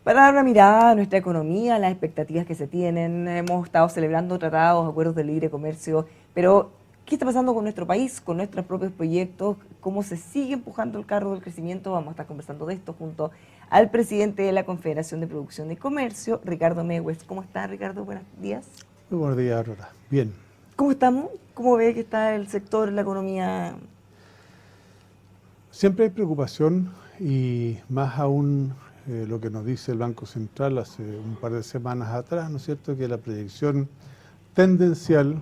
Para dar una mirada a nuestra economía, las expectativas que se tienen, hemos estado celebrando tratados, acuerdos de libre comercio, pero ¿qué está pasando con nuestro país, con nuestros propios proyectos? ¿Cómo se sigue empujando el carro del crecimiento? Vamos a estar conversando de esto junto al presidente de la Confederación de Producción y Comercio, Ricardo Mewes. ¿Cómo está, Ricardo? Buenos días. Muy buenos días, Aurora. Bien. ¿Cómo estamos? ¿Cómo ve que está el sector, la economía? Siempre hay preocupación y más aún lo que nos dice el Banco Central hace un par de semanas atrás, ¿no es cierto?, que la proyección tendencial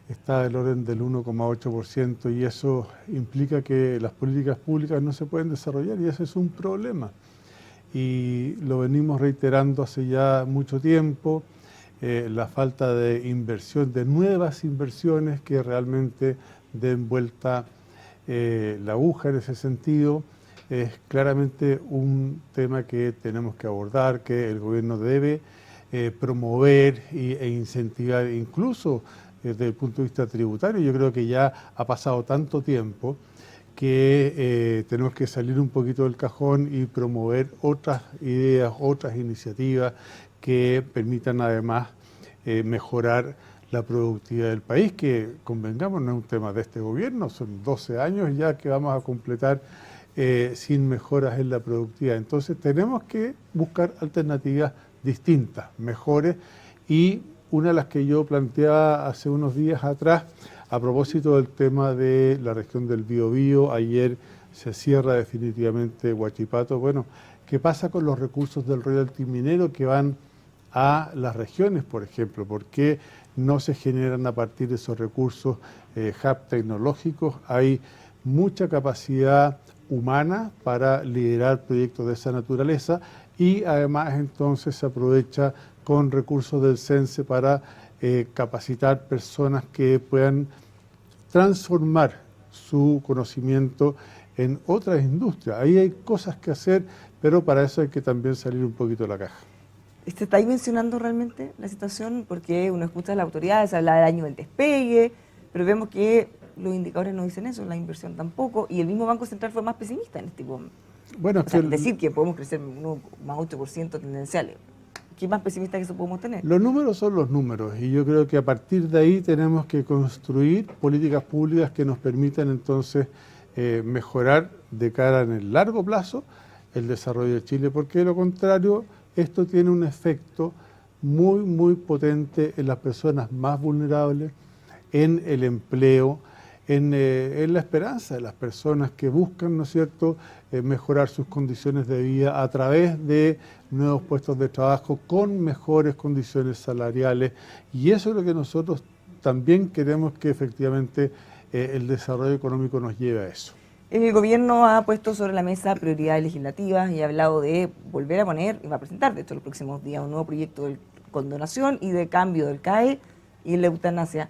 está del orden del 1,8% y eso implica que las políticas públicas no se pueden desarrollar y ese es un problema. Y lo venimos reiterando hace ya mucho tiempo, la falta de inversión, de nuevas inversiones que realmente den vuelta la aguja en ese sentido, es claramente un tema que tenemos que abordar, que el gobierno debe promover e incentivar, incluso desde el punto de vista tributario. Yo creo que ya ha pasado tanto tiempo que tenemos que salir un poquito del cajón y promover otras ideas, otras iniciativas que permitan además mejorar la productividad del país, que convengamos, no es un tema de este gobierno, son 12 años ya que vamos a completar sin mejoras en la productividad. Entonces tenemos que buscar alternativas distintas, mejores, y una de las que yo planteaba hace unos días atrás, a propósito del tema de la región del Biobío, ayer se cierra definitivamente Huachipato. Bueno, ¿qué pasa con los recursos del royalty minero que van a las regiones, por ejemplo? ¿Por qué no se generan a partir de esos recursos hub tecnológicos? Hay mucha capacidad humana para liderar proyectos de esa naturaleza y además entonces se aprovecha con recursos del CENSE para capacitar personas que puedan transformar su conocimiento en otras industrias. Ahí hay cosas que hacer, pero para eso hay que también salir un poquito de la caja. ¿Se está dimensionando realmente la situación? Porque uno escucha a las autoridades, habla del año del despegue, pero vemos que los indicadores no dicen eso, la inversión tampoco, y el mismo Banco Central fue más pesimista en este momento. Bueno, decir que podemos crecer 1,8% tendenciales. ¿Qué más pesimista que eso podemos tener? Los números son los números y yo creo que a partir de ahí tenemos que construir políticas públicas que nos permitan entonces mejorar de cara en el largo plazo el desarrollo de Chile, porque de lo contrario esto tiene un efecto muy potente en las personas más vulnerables, en el empleo, en la esperanza de las personas que buscan, ¿no es cierto?, mejorar sus condiciones de vida a través de nuevos puestos de trabajo con mejores condiciones salariales, y eso es lo que nosotros también queremos, que efectivamente el desarrollo económico nos lleve a eso. El gobierno ha puesto sobre la mesa prioridades legislativas y ha hablado de volver a poner, y va a presentar de hecho los próximos días, un nuevo proyecto de condonación y de cambio del CAE y la eutanasia.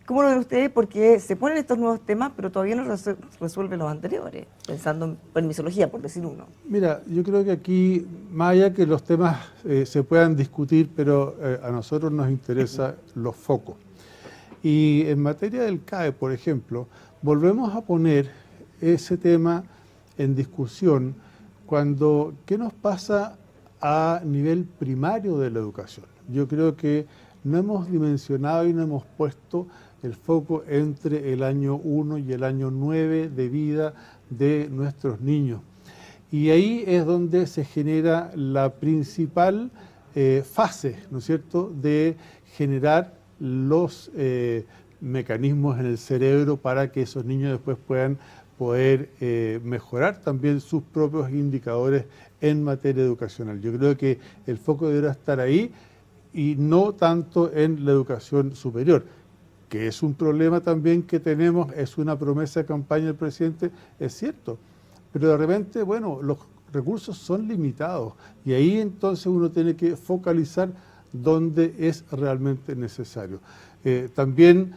¿Cómo lo ven ustedes? Porque se ponen estos nuevos temas, pero todavía no resuelven los anteriores, pensando en permisología, por decir uno. Mira, yo creo que aquí, más allá que los temas se puedan discutir, pero a nosotros nos interesan los focos. Y en materia del CAE, por ejemplo, volvemos a poner ese tema en discusión cuando, ¿qué nos pasa a nivel primario de la educación? Yo creo que no hemos dimensionado y no hemos puesto el foco entre el año 1 y el año 9 de vida de nuestros niños. Y ahí es donde se genera la principal fase, ¿no es cierto?, de generar los mecanismos en el cerebro para que esos niños después puedan poder mejorar también sus propios indicadores en materia educacional. Yo creo que el foco deberá estar ahí y no tanto en la educación superior, que es un problema también que tenemos, es una promesa de campaña del presidente, es cierto, pero de repente, bueno, los recursos son limitados y ahí entonces uno tiene que focalizar donde es realmente necesario. También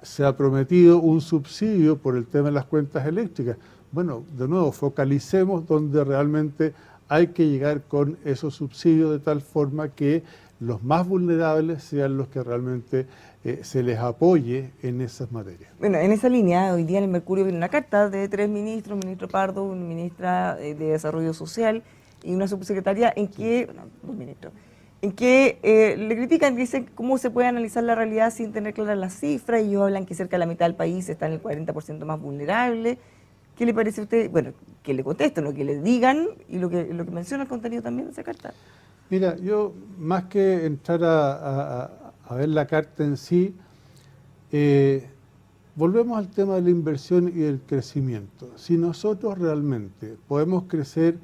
se ha prometido un subsidio por el tema de las cuentas eléctricas. Bueno, de nuevo, focalicemos donde realmente hay que llegar con esos subsidios de tal forma que los más vulnerables sean los que realmente se les apoye en esas materias. Bueno, en esa línea, hoy día en el Mercurio viene una carta de 3 ministros, ministro Pardo, una ministra de Desarrollo Social, y una subsecretaria en que, no, dos ministros, en que le critican, dicen cómo se puede analizar la realidad sin tener claras las cifras, y ellos hablan que cerca de la mitad del país está en el 40% más vulnerable. ¿Qué le parece a usted? Bueno, que le contesten, lo que le digan y lo que menciona el contenido también de esa carta. Mira, yo más que entrar a ver la carta en sí, volvemos al tema de la inversión y del crecimiento. Si nosotros realmente podemos crecer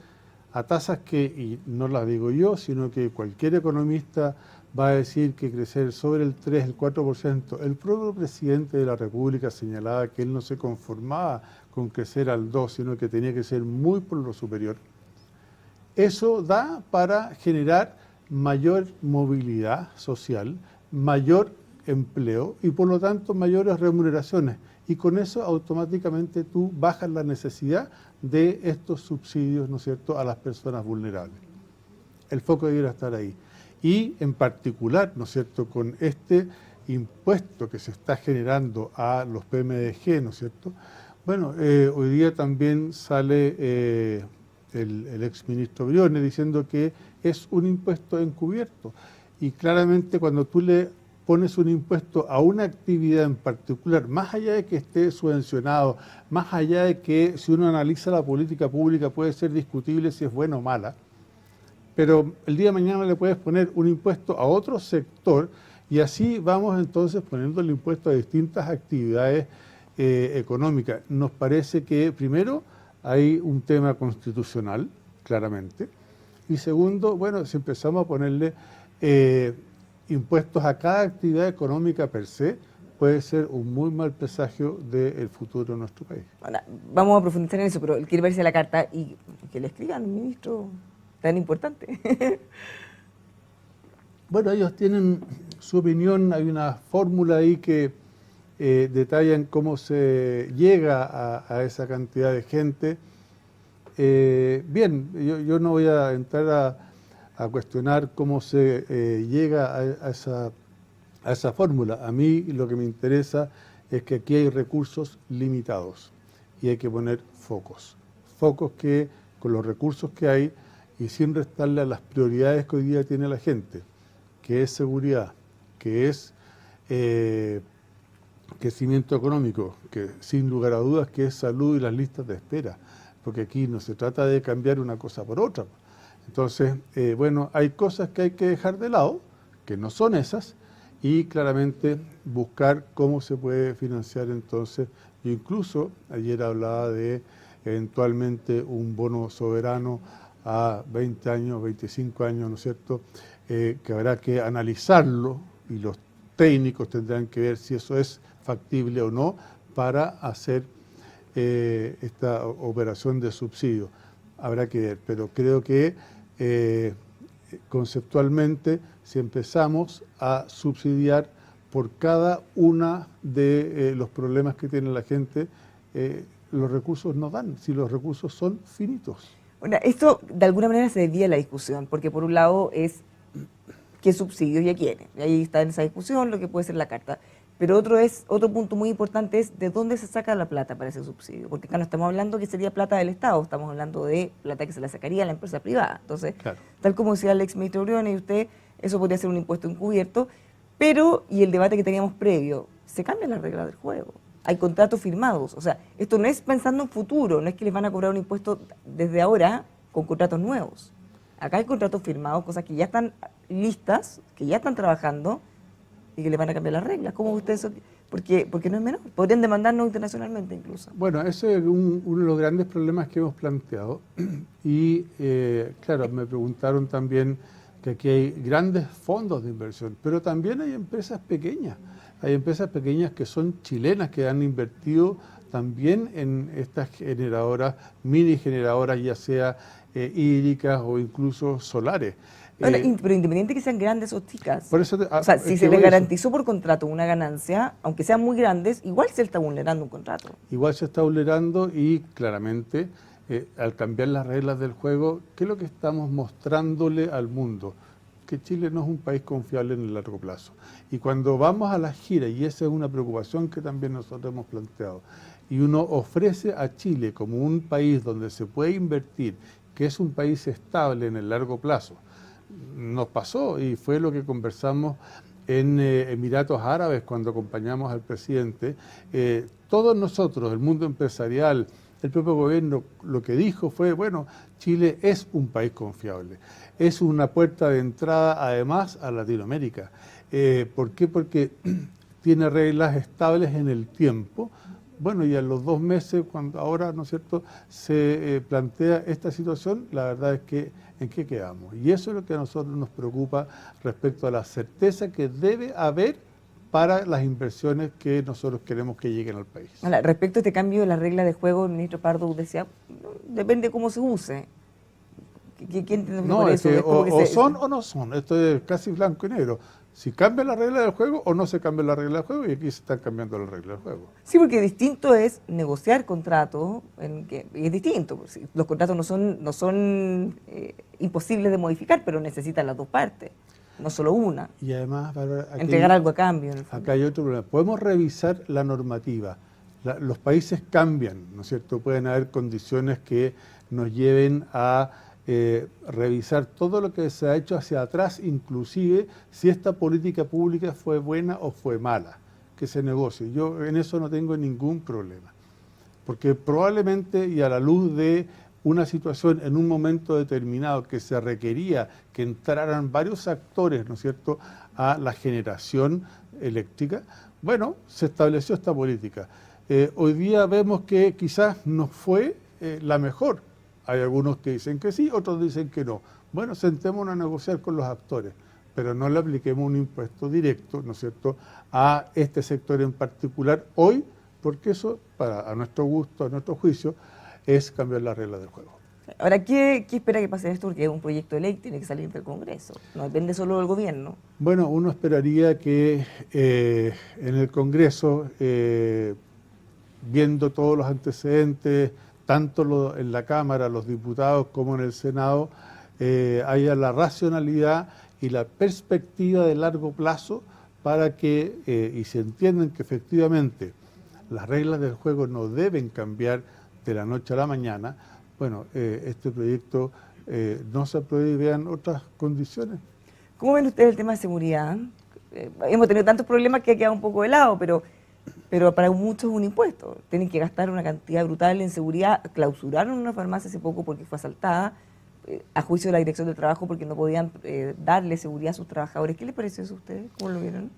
a tasas que, y no las digo yo, sino que cualquier economista va a decir que crecer sobre el 3, el 4%, el propio presidente de la República señalaba que él no se conformaba con crecer al 2, sino que tenía que ser muy por lo superior. Eso da para generar mayor movilidad social, mayor empleo y por lo tanto mayores remuneraciones. Y con eso automáticamente tú bajas la necesidad de estos subsidios, ¿no es cierto?, a las personas vulnerables. El foco debiera estar ahí. Y en particular, ¿no es cierto?, con este impuesto que se está generando a los PMDG, ¿no es cierto? Bueno, hoy día también sale el exministro Briones diciendo que es un impuesto encubierto. Y claramente cuando tú le pones un impuesto a una actividad en particular, más allá de que esté subvencionado, más allá de que si uno analiza la política pública puede ser discutible si es buena o mala, pero el día de mañana le puedes poner un impuesto a otro sector y así vamos entonces poniendo el impuesto a distintas actividades económicas. Nos parece que primero hay un tema constitucional, claramente, y segundo, bueno, si empezamos a ponerle impuestos a cada actividad económica per se, puede ser un muy mal presagio del futuro de nuestro país. Ahora, vamos a profundizar en eso, pero él quiere verse la carta y que le escriban un ministro tan importante. Bueno, ellos tienen su opinión, hay una fórmula ahí que detallan cómo se llega a esa cantidad de gente. Bien, yo no voy a entrar a cuestionar cómo se llega a esa fórmula. A mí lo que me interesa es que aquí hay recursos limitados y hay que poner focos. Focos que con los recursos que hay y sin restarle a las prioridades que hoy día tiene la gente, que es seguridad, que es crecimiento económico, que sin lugar a dudas que es salud y las listas de espera, porque aquí no se trata de cambiar una cosa por otra. Entonces, bueno, hay cosas que hay que dejar de lado, que no son esas, y claramente buscar cómo se puede financiar entonces. Yo incluso ayer hablaba de eventualmente un bono soberano a 20 años, 25 años, ¿no es cierto?, que habrá que analizarlo y los técnicos tendrán que ver si eso es factible o no para hacer esta operación de subsidio. Habrá que ver, pero creo que conceptualmente si empezamos a subsidiar por cada una de los problemas que tiene la gente, los recursos no dan, si los recursos son finitos. Bueno, esto de alguna manera se desvía la discusión, porque por un lado es qué subsidios y a quiénes. Y ahí está en esa discusión lo que puede ser la carta. Pero otro punto muy importante es de dónde se saca la plata para ese subsidio. Porque acá no estamos hablando que sería plata del Estado, estamos hablando de plata que se la sacaría a la empresa privada. Entonces, claro, tal como decía el exministro Briones y usted, eso podría ser un impuesto encubierto. Pero, y el debate que teníamos previo, se cambian las reglas del juego. Hay contratos firmados. O sea, esto no es pensando en futuro, no es que les van a cobrar un impuesto desde ahora con contratos nuevos. Acá hay contratos firmados, cosas que ya están listas, que ya están trabajando y que le van a cambiar las reglas. ¿Cómo usted eso? Porque no es menor. Podrían demandarnos internacionalmente incluso. Bueno, ese es uno de los grandes problemas que hemos planteado. Y claro, me preguntaron también que aquí hay grandes fondos de inversión, pero también hay empresas pequeñas. Hay empresas pequeñas que son chilenas, que han invertido también en estas generadoras, mini generadoras, ya sea hídricas o incluso solares. Bueno, pero independiente que sean grandes o chicas, por eso o sea, si se les garantizó por contrato una ganancia, aunque sean muy grandes, igual se está vulnerando un contrato. Igual se está vulnerando y claramente al cambiar las reglas del juego, ¿qué es lo que estamos mostrándole al mundo? Que Chile no es un país confiable en el largo plazo. Y cuando vamos a la gira, y esa es una preocupación que también nosotros hemos planteado, y uno ofrece a Chile como un país donde se puede invertir, que es un país estable en el largo plazo. Nos pasó y fue lo que conversamos en Emiratos Árabes cuando acompañamos al presidente. Todos nosotros, el mundo empresarial, el propio gobierno, lo que dijo fue, bueno, Chile es un país confiable, es una puerta de entrada además a Latinoamérica. ¿Por qué? Porque tiene reglas estables en el tiempo. Bueno, y a los 2 meses, cuando ahora, ¿no es cierto?, se plantea esta situación, la verdad es que ¿en qué quedamos? Y eso es lo que a nosotros nos preocupa respecto a la certeza que debe haber para las inversiones que nosotros queremos que lleguen al país. Ahora, respecto a este cambio de la regla de juego, el ministro Pardo decía, depende de cómo se use. ¿Quién entiende No, por es eso? que Es como que o son o no son. Esto es casi blanco y negro. Si cambia la regla del juego o no se cambia la regla del juego, y aquí se están cambiando las reglas del juego. Sí, porque distinto es negociar contratos, y es distinto. Los contratos no son imposibles de modificar, pero necesitan las dos partes, no solo una. Y además, Bárbara, entregar algo a cambio. En el fondo. Acá hay otro problema. Podemos revisar la normativa. Los países cambian, ¿no es cierto? Pueden haber condiciones que nos lleven a revisar todo lo que se ha hecho hacia atrás, inclusive si esta política pública fue buena o fue mala, que se negocie. Yo en eso no tengo ningún problema, porque probablemente y a la luz de una situación en un momento determinado que se requería que entraran varios actores, ¿no es cierto?, a la generación eléctrica, bueno, se estableció esta política. Hoy día vemos que quizás no fue la mejor. Hay algunos que dicen que sí, otros dicen que no. Bueno, sentémonos a negociar con los actores, pero no le apliquemos un impuesto directo, ¿no es cierto?, a este sector en particular hoy, porque eso, a nuestro gusto, a nuestro juicio, es cambiar las reglas del juego. Ahora, ¿qué espera que pase esto? Porque es un proyecto de ley, tiene que salir del Congreso, no depende solo del gobierno. Bueno, uno esperaría que en el Congreso, viendo todos los antecedentes, tanto en la Cámara, los diputados, como en el Senado, haya la racionalidad y la perspectiva de largo plazo para que, y se entiendan que efectivamente las reglas del juego no deben cambiar de la noche a la mañana, bueno, este proyecto no se apruebe y vean otras condiciones. ¿Cómo ven ustedes el tema de seguridad? Hemos tenido tantos problemas que ha quedado un poco de lado, pero para muchos es un impuesto. Tienen que gastar una cantidad brutal en seguridad. Clausuraron una farmacia hace poco porque fue asaltada, a juicio de la Dirección de Trabajo, porque no podían darle seguridad a sus trabajadores. ¿Qué les pareció eso a ustedes? ¿Cómo lo vieron?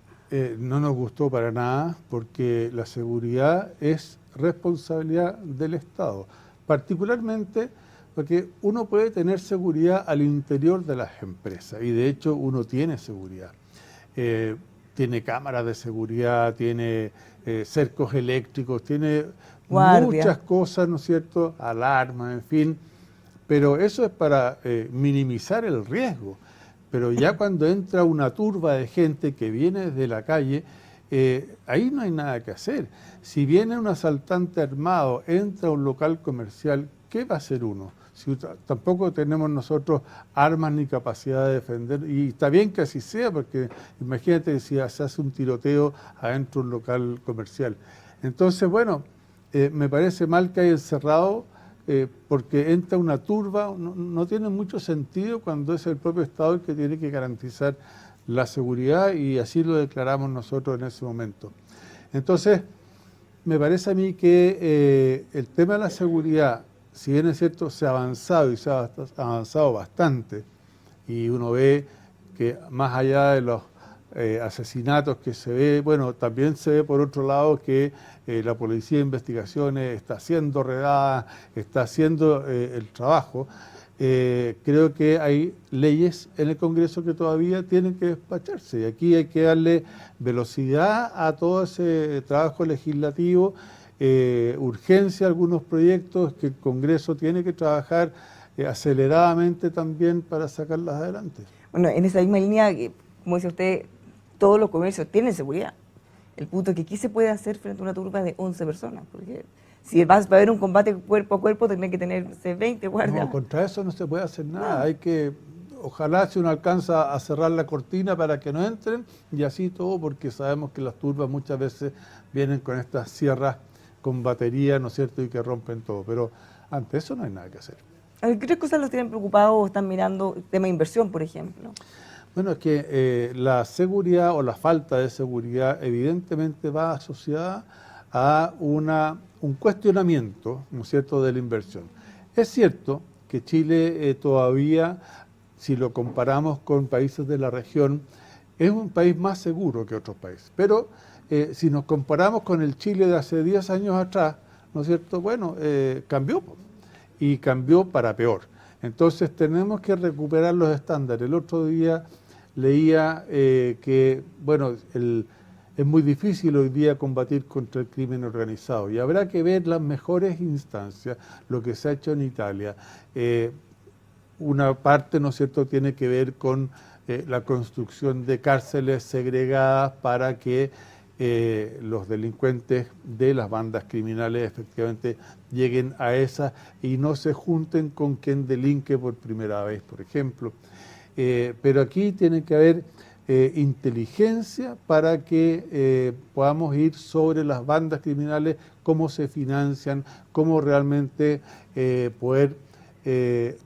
No nos gustó para nada, porque la seguridad es responsabilidad del Estado. Particularmente porque uno puede tener seguridad al interior de las empresas, y de hecho uno tiene seguridad. Tiene cámaras de seguridad, tiene cercos eléctricos, tiene muchas cosas, ¿no es cierto?, alarmas, en fin, pero eso es para minimizar el riesgo. Pero ya cuando entra una turba de gente que viene desde la calle, ahí no hay nada que hacer. Si viene un asaltante armado, entra a un local comercial, ¿qué va a hacer uno? Si tampoco tenemos nosotros armas ni capacidad de defender, y está bien que así sea, porque imagínate si se hace un tiroteo adentro de un local comercial. Entonces, bueno, me parece mal que haya encerrado, porque entra una turba, no tiene mucho sentido cuando es el propio Estado el que tiene que garantizar la seguridad, y así lo declaramos nosotros en ese momento. Entonces, me parece a mí que el tema de la seguridad, si bien es cierto, se ha avanzado y se ha avanzado bastante, y uno ve que más allá de los asesinatos que se ve, bueno, también se ve por otro lado que la Policía de Investigaciones está haciendo redadas, está haciendo el trabajo. Creo que hay leyes en el Congreso que todavía tienen que despacharse, y aquí hay que darle velocidad a todo ese trabajo legislativo, urgencia a algunos proyectos que el Congreso tiene que trabajar aceleradamente también para sacarlas adelante. Bueno, en esa misma línea, como dice usted, todos los comercios tienen seguridad. El punto es que ¿qué se puede hacer frente a una turba de 11 personas? Porque si va a haber un combate cuerpo a cuerpo, tendría que tener 20 guardias. No, contra eso no se puede hacer nada. Hay que, ojalá si uno alcanza a cerrar la cortina para que no entren, y así todo, porque sabemos que las turbas muchas veces vienen con estas sierras con batería, ¿no es cierto?, y que rompen todo. Pero ante eso no hay nada que hacer. ¿Qué otras cosas los tienen preocupados o están mirando? Tema de inversión, por ejemplo. Bueno, es que la seguridad o la falta de seguridad evidentemente va asociada a un cuestionamiento, ¿no es cierto?, de la inversión. Es cierto que Chile todavía, si lo comparamos con países de la región, es un país más seguro que otros países. Pero si nos comparamos con el Chile de hace 10 años atrás, ¿no es cierto?, bueno, cambió y cambió para peor. Entonces tenemos que recuperar los estándares. El otro día leía que, bueno, es muy difícil hoy día combatir contra el crimen organizado y habrá que ver las mejores instancias, lo que se ha hecho en Italia. Una parte, ¿no es cierto?, tiene que ver con la construcción de cárceles segregadas para que los delincuentes de las bandas criminales efectivamente lleguen a esas y no se junten con quien delinque por primera vez, por ejemplo. Pero aquí tiene que haber inteligencia para que podamos ir sobre las bandas criminales, cómo se financian, cómo realmente poder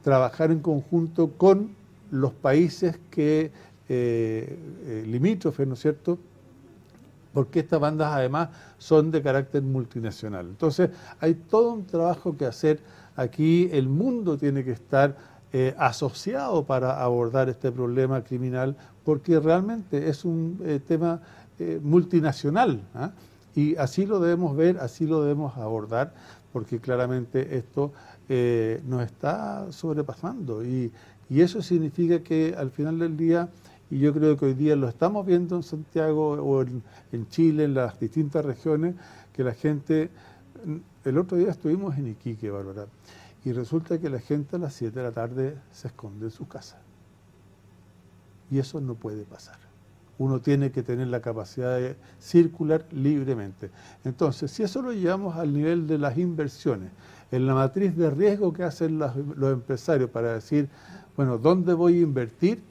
trabajar en conjunto con los países que limítrofes, ¿no es cierto?, porque estas bandas además son de carácter multinacional. Entonces hay todo un trabajo que hacer. Aquí el mundo tiene que estar asociado para abordar este problema criminal, porque realmente es un tema multinacional, ¿ah? Y así lo debemos ver, así lo debemos abordar, porque claramente esto nos está sobrepasando y eso significa que al final del día, y yo creo que hoy día lo estamos viendo en Santiago o en Chile, en las distintas regiones, que la gente, el otro día estuvimos en Iquique, Bárbara, y resulta que la gente a las 7 de la tarde se esconde en sus casas. Y eso no puede pasar. Uno tiene que tener la capacidad de circular libremente. Entonces, si eso lo llevamos al nivel de las inversiones, en la matriz de riesgo que hacen los empresarios para decir, bueno, ¿dónde voy a invertir?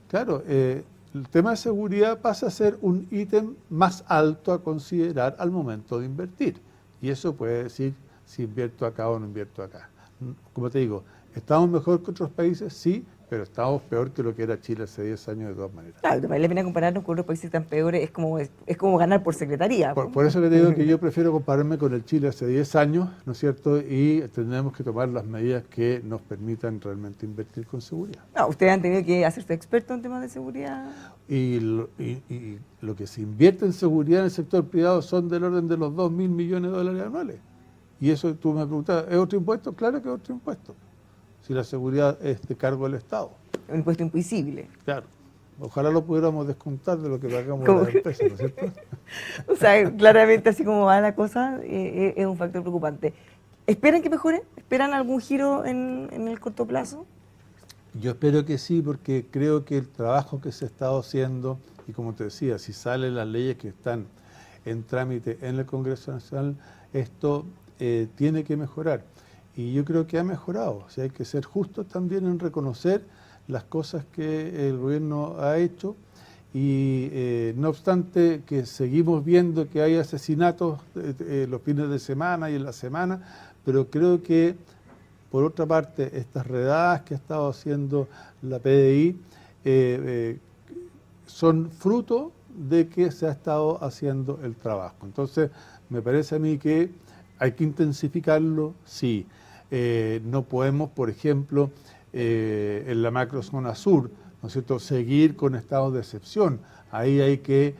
Claro, el tema de seguridad pasa a ser un ítem más alto a considerar al momento de invertir. Y eso puede decir si invierto acá o no invierto acá. Como te digo, ¿estamos mejor que otros países? Sí, pero estamos peor que lo que era Chile hace 10 años de todas maneras. Claro, vale la pena compararnos con otros países tan peores, es como ganar por secretaría. Por eso que te digo que yo prefiero compararme con el Chile hace 10 años, ¿no es cierto? Y tenemos que tomar las medidas que nos permitan realmente invertir con seguridad. No, ustedes han tenido que hacerse expertos en temas de seguridad. Y lo que se invierte en seguridad en el sector privado son del orden de los 2.000 millones de dólares anuales. Y eso tú me preguntas, ¿es otro impuesto? Claro que es otro impuesto. Si la seguridad es de cargo del Estado. Un impuesto invisible. Claro. Ojalá lo pudiéramos descontar de lo que pagamos a las empresas, ¿no es cierto? O sea, claramente así como va la cosa, es un factor preocupante. ¿Esperan que mejore? ¿Esperan algún giro en el corto plazo? Yo espero que sí, porque creo que el trabajo que se ha estado haciendo, y como te decía, si salen las leyes que están en trámite en el Congreso Nacional, esto tiene que mejorar. Y yo creo que ha mejorado. O sea, hay que ser justos también en reconocer las cosas que el gobierno ha hecho y no obstante que seguimos viendo que hay asesinatos los fines de semana y en la semana, pero creo que por otra parte estas redadas que ha estado haciendo la PDI son fruto de que se ha estado haciendo el trabajo. Entonces me parece a mí que hay que intensificarlo, sí. No podemos, por ejemplo, en la macrozona sur, ¿no es cierto?, seguir con estados de excepción. Ahí hay que,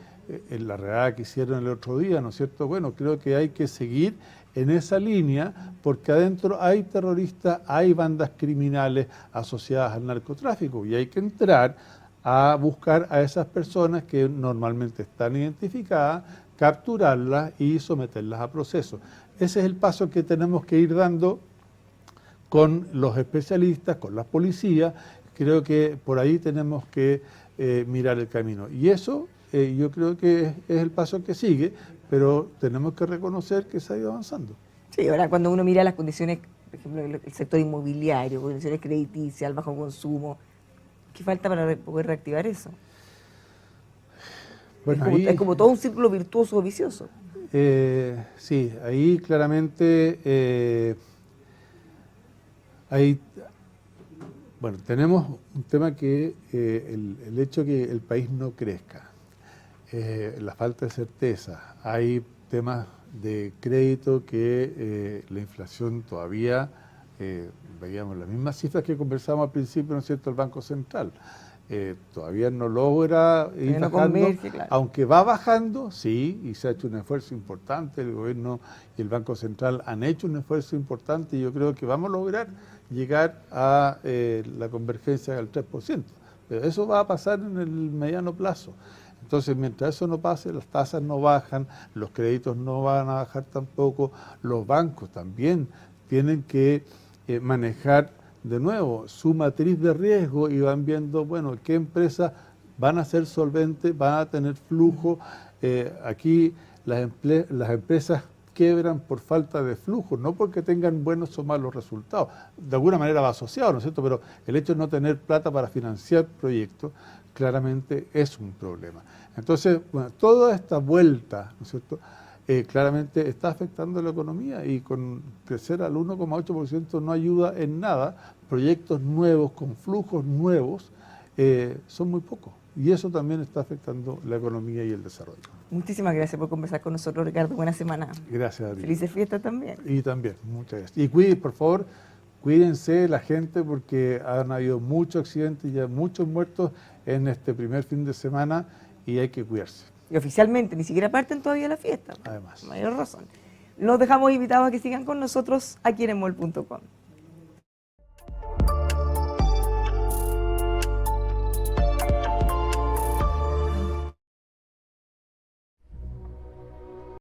en la redada que hicieron el otro día, ¿no es cierto?, bueno, creo que hay que seguir en esa línea porque adentro hay terroristas, hay bandas criminales asociadas al narcotráfico y hay que entrar a buscar a esas personas que normalmente están identificadas, capturarlas y someterlas a proceso. Ese es el paso que tenemos que ir dando con los especialistas, con las policías. Creo que por ahí tenemos que mirar el camino. Y eso yo creo que es el paso que sigue, pero tenemos que reconocer que se ha ido avanzando. Sí, ahora cuando uno mira las condiciones, por ejemplo, el sector inmobiliario, condiciones crediticias, el bajo consumo, ¿qué falta para poder reactivar eso? Bueno, es como todo un círculo virtuoso o vicioso. Sí, ahí claramente Bueno, tenemos un tema que el hecho que el país no crezca, la falta de certeza, hay temas de crédito que la inflación todavía, veíamos las mismas cifras que conversamos al principio, ¿no es cierto?, el Banco Central. Todavía no logra ir no bajando, converge, claro. aunque va bajando, sí, y se ha hecho un esfuerzo importante, el gobierno y el Banco Central han hecho un esfuerzo importante y yo creo que vamos a lograr llegar a la convergencia del 3%, pero eso va a pasar en el mediano plazo. Entonces, mientras eso no pase, las tasas no bajan, los créditos no van a bajar tampoco, los bancos también tienen que manejar de nuevo su matriz de riesgo y van viendo, bueno, qué empresas van a ser solventes, van a tener flujo. Aquí las empresas quiebran por falta de flujo, no porque tengan buenos o malos resultados. De alguna manera va asociado, ¿no es cierto? Pero el hecho de no tener plata para financiar proyectos claramente es un problema. Entonces, bueno, toda esta vuelta, ¿no es cierto?, claramente está afectando la economía y con crecer al 1,8% no ayuda en nada. Proyectos nuevos con flujos nuevos son muy pocos y eso también está afectando la economía y el desarrollo. Muchísimas gracias por conversar con nosotros, Ricardo. Buena semana. Gracias a ti. Felices fiestas también. Y también, muchas gracias. Y por favor, cuídense la gente porque han habido muchos accidentes y ya muchos muertos en este primer fin de semana y hay que cuidarse. Y oficialmente ni siquiera parten todavía la fiesta. Además. Mayor razón. Los dejamos invitados a que sigan con nosotros aquí en emol.com.